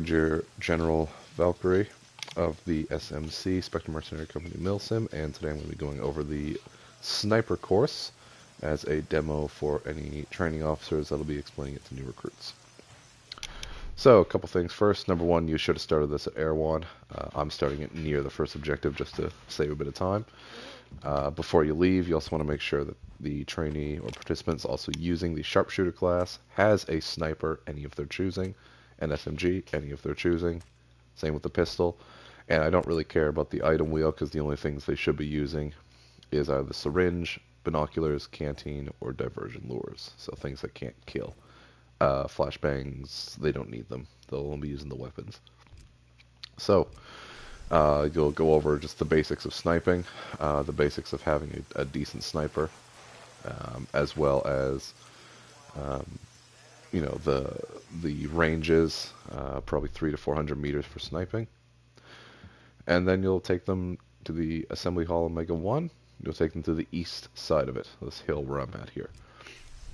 Your General Valkyrie of the SMC, Spectrum Mercenary Company Milsim, and today I'm going to be going over the Sniper course as a demo for any training officers that'll be explaining it to new recruits. So, a couple things first. Number one, you should have started this at Erewhon. I'm starting it near the first objective just to save a bit of time. Before you leave, you also want to make sure that the trainee or participants also using the Sharpshooter class has a Sniper, any of their choosing, an SMG, any of their choosing. Same with the pistol. And I don't really care about the item wheel because the only things they should be using is either syringe, binoculars, canteen, or diversion lures. So things that can't kill. Flashbangs, they don't need them. They'll only be using the weapons. So, you'll go over just the basics of sniping, the basics of having a decent sniper, as well as the ranges, probably 300 to 400 meters for sniping, and then you'll take them to the assembly hall in Mega 1. You'll take them to the east side of it, this hill where I'm at here.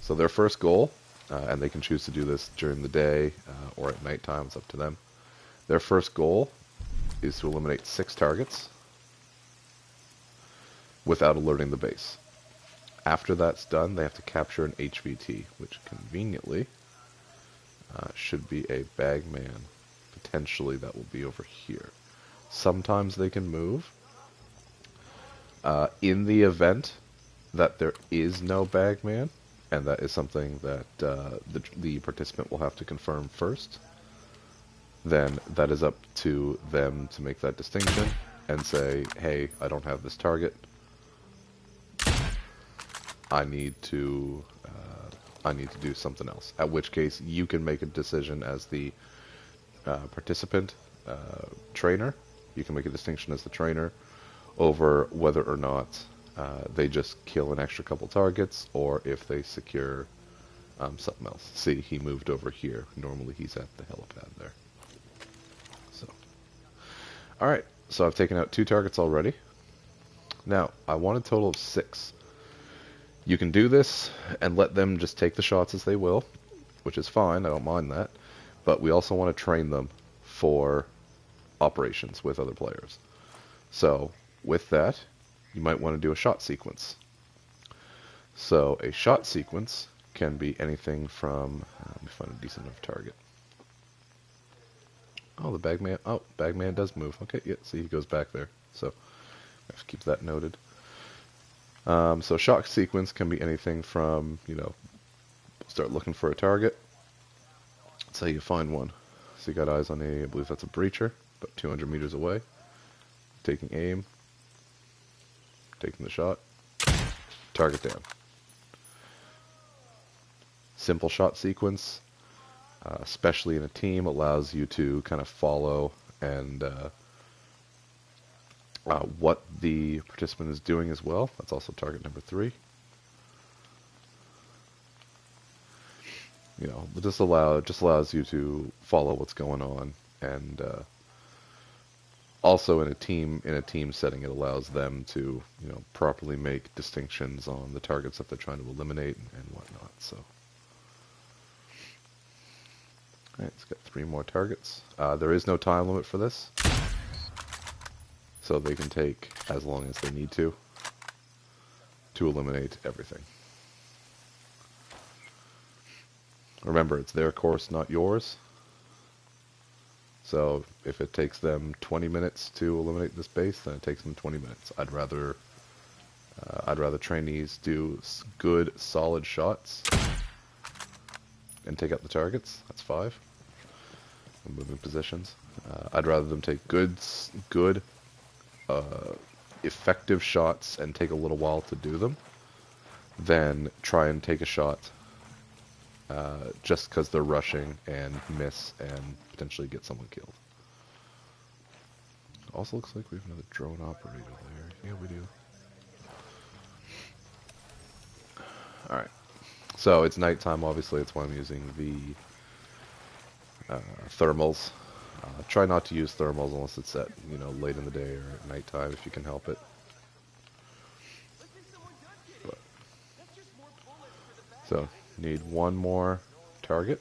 So their first goal, and they can choose to do this during the day or at nighttime, it's up to them. Their first goal is to eliminate 6 targets without alerting the base. After that's done, they have to capture an HVT, which conveniently should be a bagman. Potentially that will be over here. Sometimes they can move. In the event that there is no bagman, and that is something that the participant will have to confirm first, then that is up to them to make that distinction and say, hey, I don't have this target. I need to do something else. At which case, you can make a decision as the participant trainer. You can make a distinction as the trainer over whether or not they just kill an extra couple targets, or if they secure something else. See, he moved over here. Normally he's at the helipad there. So, all right. So I've taken out 2 targets already. Now I want a total of 6. You can do this and let them just take the shots as they will, which is fine. I don't mind that. But we also want to train them for operations with other players. So with that, you might want to do a shot sequence. So a shot sequence can be anything from, let me find a decent enough target. Oh, the bagman, bagman does move. Okay, yeah, see, he goes back there. So I have to keep that noted. So shot sequence can be anything from, start looking for a target. That's how you find one. So you got eyes on I believe that's a breacher, about 200 meters away. Taking aim, taking the shot, target down. Simple shot sequence, especially in a team, allows you to kind of follow and what the participant is doing as well. That's also target number 3. This allows you to follow what's going on, and also in a team setting, it allows them to properly make distinctions on the targets that they're trying to eliminate and whatnot. So, all right, it's got 3 more targets. There is no time limit for this, so they can take as long as they need to eliminate everything. Remember, it's their course, not yours. So if it takes them 20 minutes to eliminate this base, then it takes them 20 minutes. I'd rather trainees do good, solid shots and take out the targets. That's 5. I'm moving positions. I'd rather them take good, effective shots and take a little while to do them than try and take a shot just because they're rushing and miss and potentially get someone killed. Also looks like we have another drone operator there. Yeah, we do. Alright. So it's nighttime, obviously. That's why I'm using the thermals. Try not to use thermals unless it's at, late in the day or at nighttime if you can help it. But, so, need 1 more target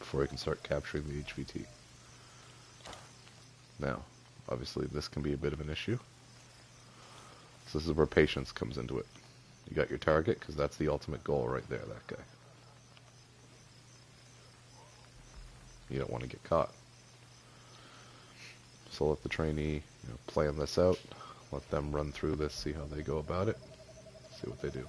before he can start capturing the HVT. Now, obviously this can be a bit of an issue. So this is where patience comes into it. You got your target, because that's the ultimate goal right there, that guy. You don't want to get caught. So let the trainee plan this out. Let them run through this, see how they go about it, see what they do.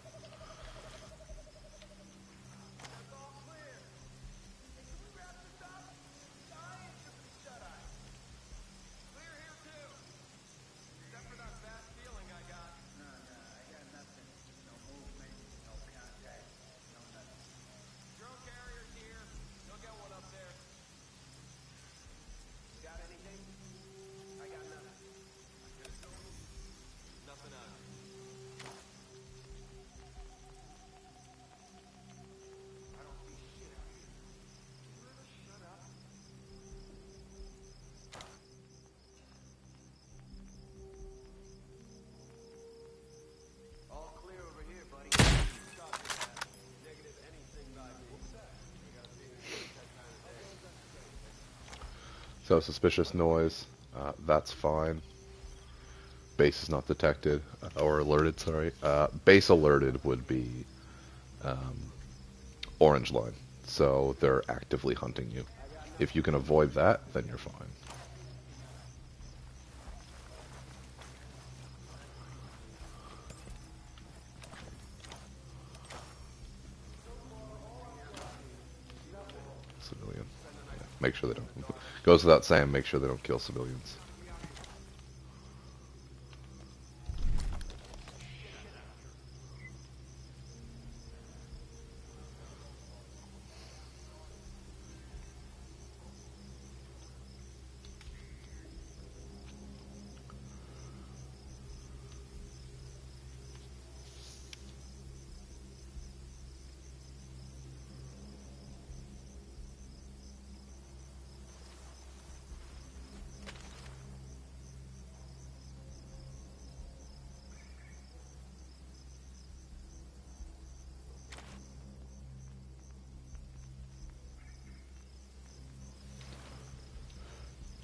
So suspicious noise, that's fine. Base is not detected, or alerted, sorry. Base alerted would be orange line. So they're actively hunting you. If you can avoid that, then you're fine. Civilian. Yeah, make sure they don't. Goes without saying, make sure they don't kill civilians.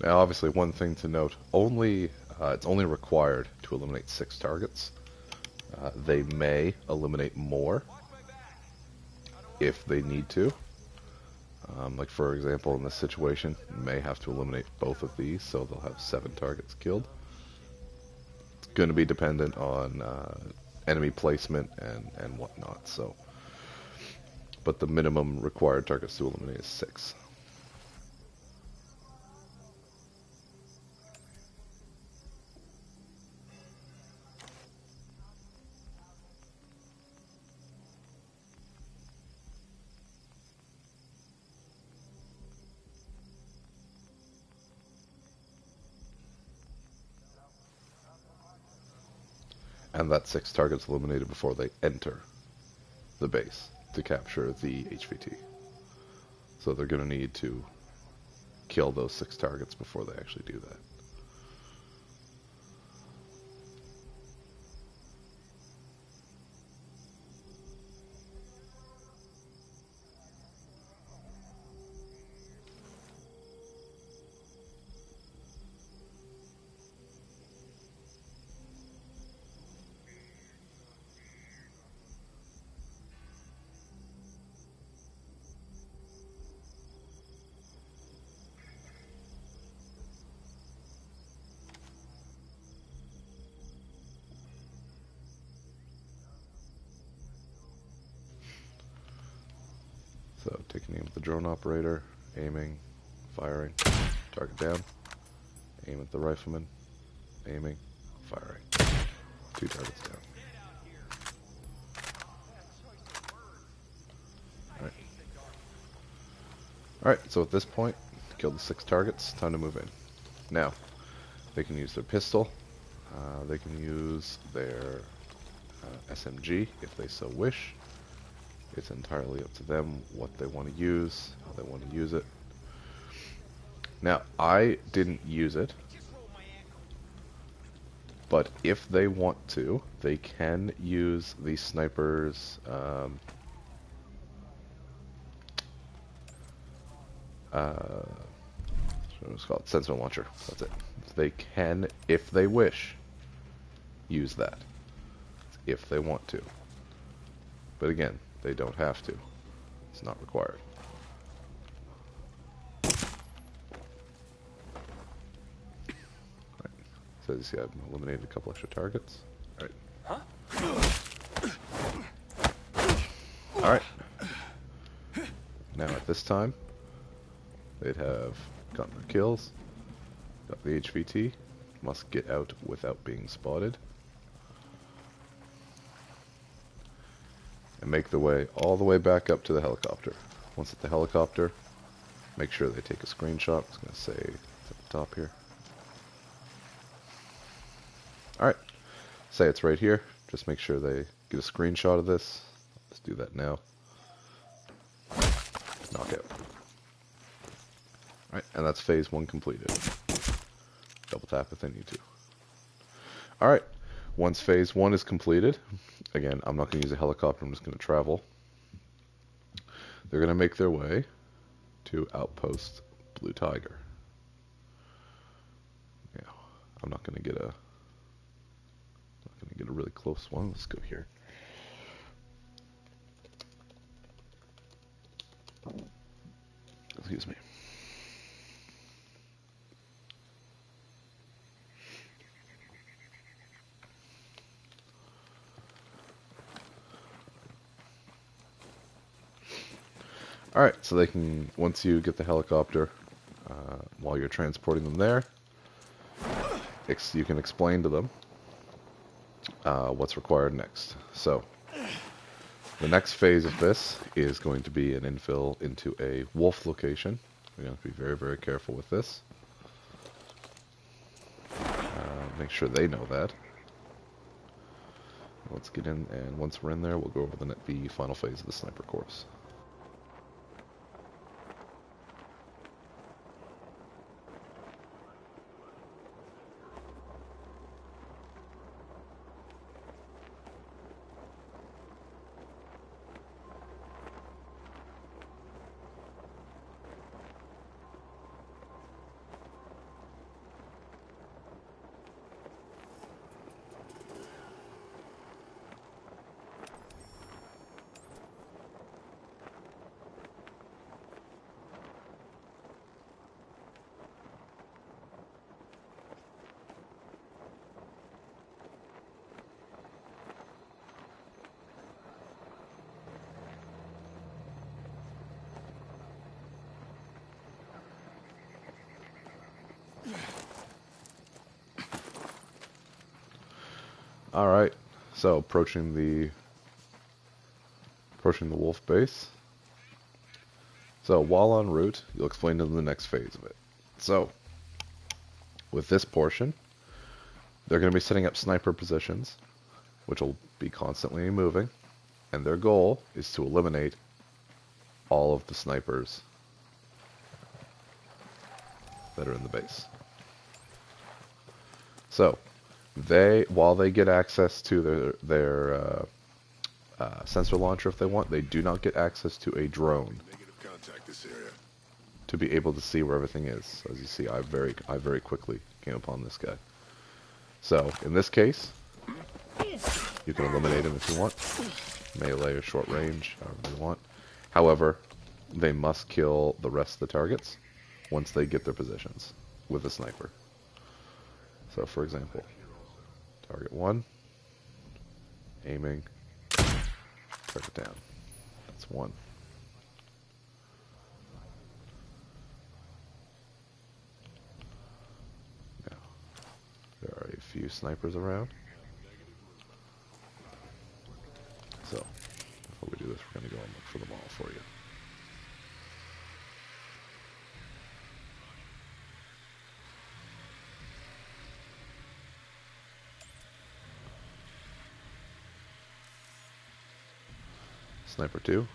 Now, obviously, one thing to note: it's only required to eliminate 6 targets. They may eliminate more if they need to. Like for example, in this situation, you may have to eliminate both of these, so they'll have 7 targets killed. It's going to be dependent on enemy placement and whatnot. So, but the minimum required targets to eliminate is 6. And that 6 targets eliminated before they enter the base to capture the HVT. So they're going to need to kill those 6 targets before they actually do that. So taking aim at the drone operator, aiming, firing, target down, aim at the rifleman, aiming, firing. 2 targets down. Alright. Alright, so at this point, killed the 6 targets, time to move in. Now, they can use their pistol, they can use their SMG if they so wish. It's entirely up to them what they want to use, how they want to use it. Now, I didn't use it, but if they want to, they can use the sniper's It's called sensor launcher. That's it. They can, if they wish, use that. If they want to. But again, they don't have to. It's not required. Right. So you see I've eliminated a couple extra targets. Alright. Alright. Now at this time, they'd have gotten their kills, got the HVT, must get out without being spotted, and make their way all the way back up to the helicopter. Once at the helicopter, make sure they take a screenshot. I was going to say it's at the top here. Alright, say it's right here. Just make sure they get a screenshot of this. Let's do that now. Knockout. Alright, and that's phase 1 completed. Double tap if they need to. Alright, once phase 1 is completed, again, I'm not going to use a helicopter, I'm just going to travel. They're going to make their way to Outpost Blue Tiger. Yeah, I'm not going to get a really close one. Let's go here. Excuse me. Alright, so they can, once you get the helicopter, while you're transporting them there, you can explain to them what's required next. So, the next phase of this is going to be an infill into a wolf location. We're going to be very, very careful with this. Make sure they know that. Let's get in, and once we're in there, we'll go over the final phase of the sniper course. Alright, so approaching the wolf base. So while en route, you'll explain to them the next phase of it. So, with this portion, they're going to be setting up sniper positions, which will be constantly moving, and their goal is to eliminate all of the snipers that are in the base. So, while they get access to their sensor launcher if they want, they do not get access to a drone to be able to see where everything is. So as you see, I very quickly came upon this guy. So in this case, you can eliminate him if you want, melee or short range, however you want. However, they must kill the rest of the targets once they get their positions with a sniper. So for example, target 1, aiming, target down. That's 1. Now, there are a few snipers around. So, before we do this, we're going to go and look for them all for you. Sniper 2.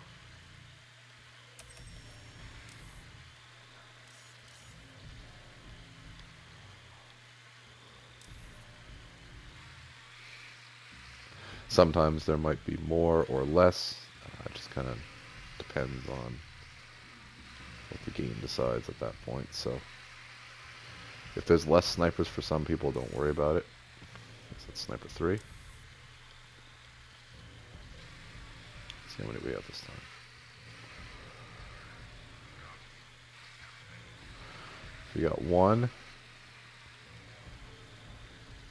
Sometimes there might be more or less. It just kind of depends on what the game decides at that point. So if there's less snipers for some people, don't worry about it. That's sniper 3. Let's see how many we have this time. So you got 1,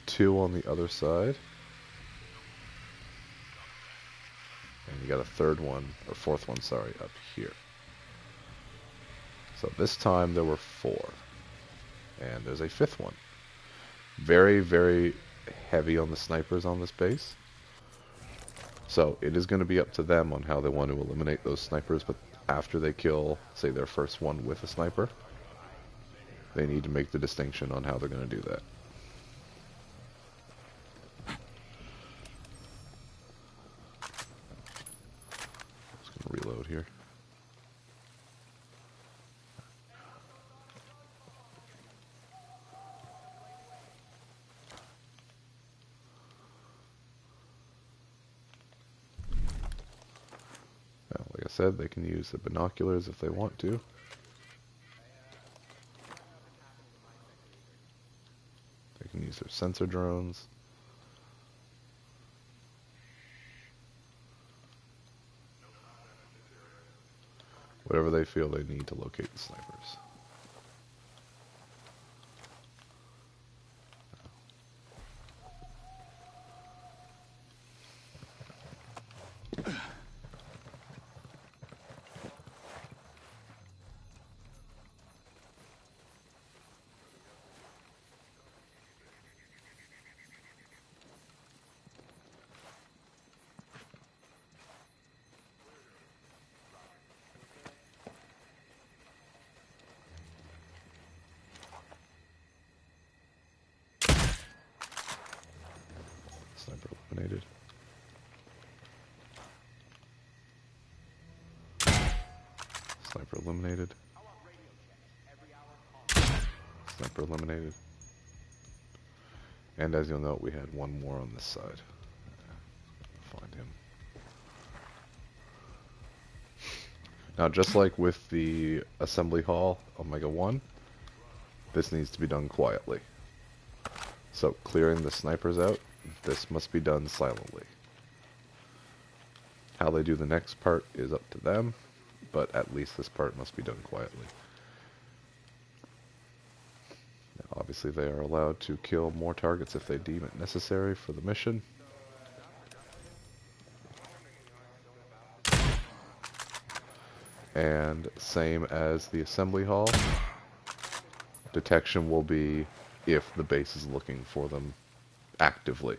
2 on the other side. And you got a third one, or fourth one, sorry, up here. So this time there were 4. And there's a 5th one. Very, very heavy on the snipers on this base. So it is going to be up to them on how they want to eliminate those snipers, but after they kill, say, their first one with a sniper, they need to make the distinction on how they're going to do that. Just going to reload here. Now, like I said, they can use the binoculars if they want to. They can use their sensor drones. Whatever they feel they need to locate the snipers. Sniper eliminated. Sniper eliminated. Sniper eliminated. And as you'll note, we had one more on this side. Find him. Now, just like with the assembly hall Omega 1, this needs to be done quietly. So, clearing the snipers out, this must be done silently. How they do the next part is up to them, but at least this part must be done quietly. Now, obviously, they are allowed to kill more targets if they deem it necessary for the mission. And same as the assembly hall, detection will be if the base is looking for them actively.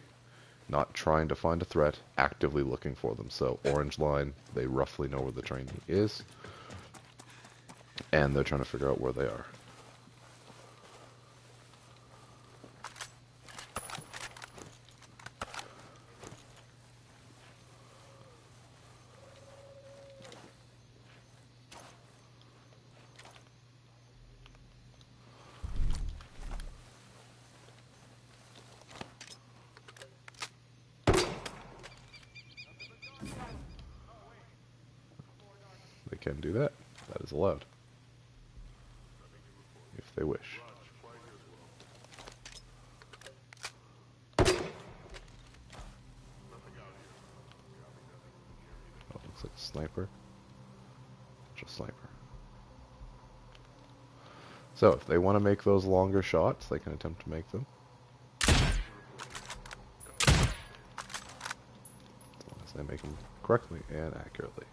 Not trying to find a threat, actively looking for them. So orange line, they roughly know where the training is, and they're trying to figure out where they are. They can do that. That is allowed. If they wish. Oh, looks like a sniper. Just sniper. So, if they want to make those longer shots, they can attempt to make them. As long as they make them correctly and accurately.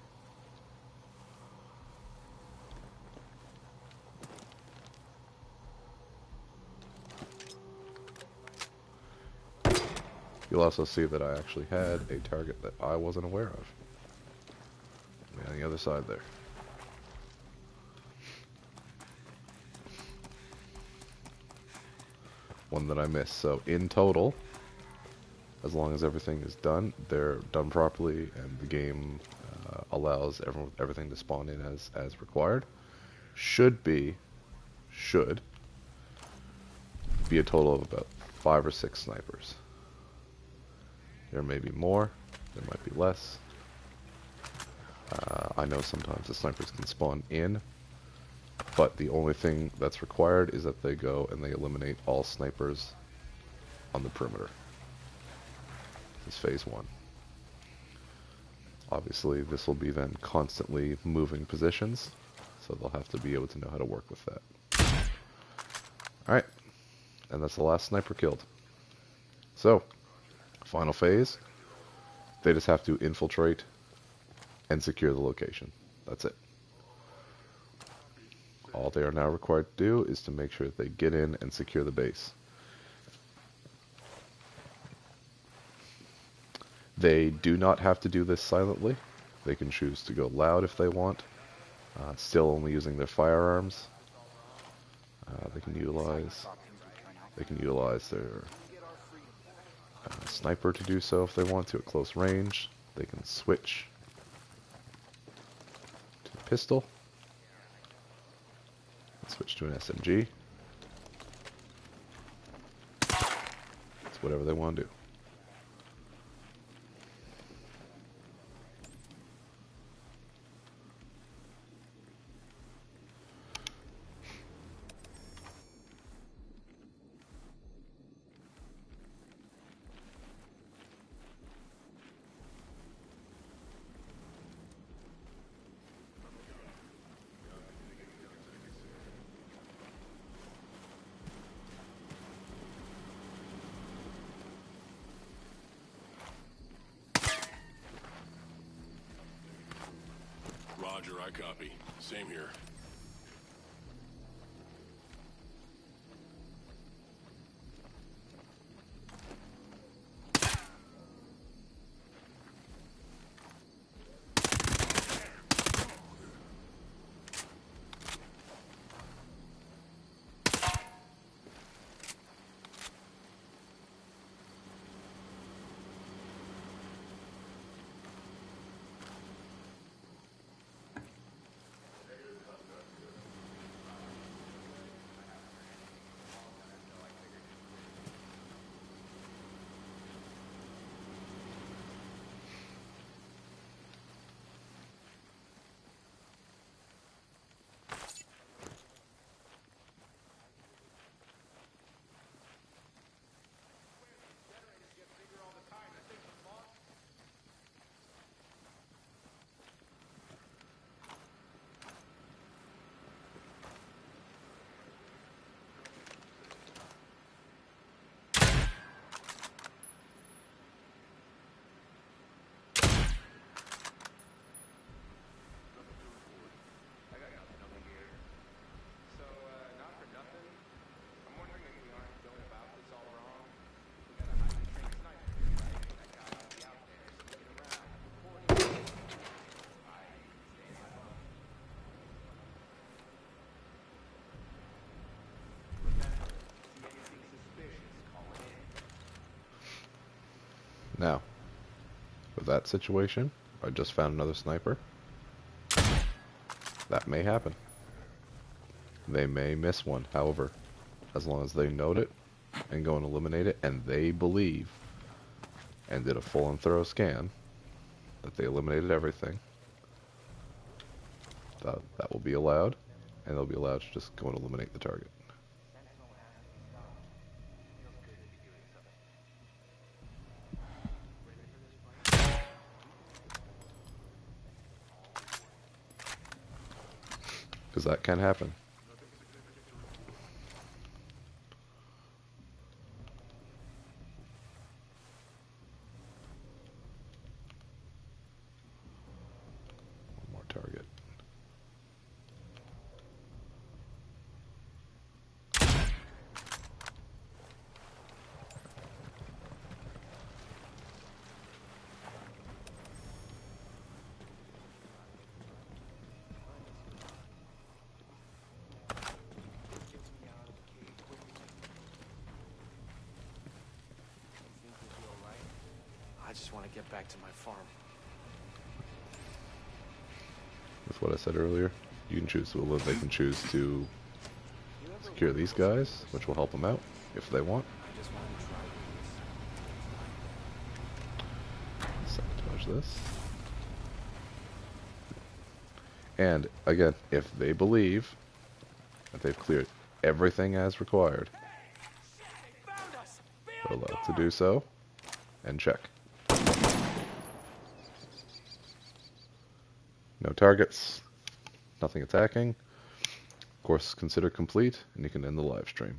You'll also see that I actually had a target that I wasn't aware of. On the other side there. One that I missed. So in total, as long as everything is done, they're done properly, and the game allows everything to spawn in as required, should be a total of about 5 or 6 snipers. There may be more, there might be less. I know sometimes the snipers can spawn in but the only thing that's required is that they go and they eliminate all snipers on the perimeter. This is phase 1. Obviously, this will be then constantly moving positions, so they'll have to be able to know how to work with that. Alright, and that's the last sniper killed. So, final phase, they just have to infiltrate and secure the location. That's it. All they are now required to do is to make sure that they get in and secure the base. They do not have to do this silently. They can choose to go loud if they want, still only using their firearms. They can utilize their sniper to do so if they want to at close range. They can switch to the pistol, switch to an SMG. It's whatever they want to do. Roger, I copy. Same here. Now, with that situation, I just found another sniper. That may happen. They may miss one, however, as long as they note it and go and eliminate it, and they believe and did a full and thorough scan that they eliminated everything, that will be allowed, and they'll be allowed to just go and eliminate the target. Because that can happen. One more target. I just want to get back to my farm. With what I said earlier, you can choose to eliminate. They can choose to secure these guys, which will help them out if they want. I just want to try Sabotage this. And again, if they believe that they've cleared everything as required. Found us! We're allowed to do so, and check. No targets, nothing attacking. Course considered complete, and you can end the live stream.